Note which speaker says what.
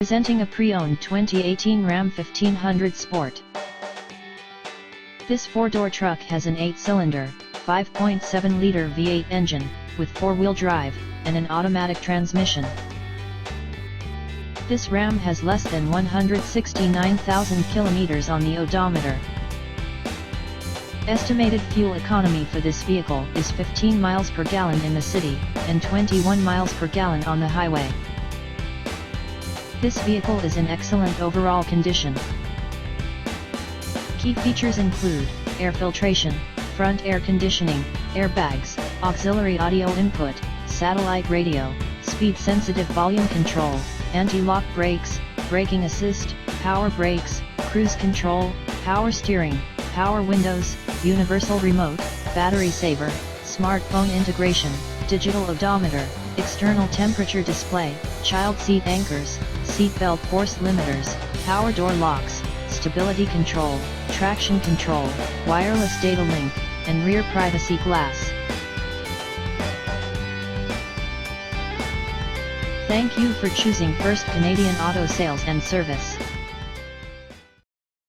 Speaker 1: Presenting a pre-owned 2018 Ram 1500 Sport. This four-door truck has an 8-cylinder, 5.7-liter V8 engine, with four-wheel drive, and an automatic transmission. This Ram has less than 169,000 kilometers on the odometer. Estimated fuel economy for this vehicle is 15 miles per gallon in the city, and 21 miles per gallon on the highway. This vehicle is in excellent overall condition. Key features include air filtration, front air conditioning, airbags, auxiliary audio input, satellite radio, speed-sensitive volume control, anti-lock brakes, braking assist, power brakes, cruise control, power steering, power windows, universal remote, battery saver, smartphone integration, digital odometer, external temperature display, child seat anchors, seat belt force limiters, power door locks, stability control, traction control, wireless data link, and rear privacy glass. Thank you for choosing First Canadian Auto Sales and Service.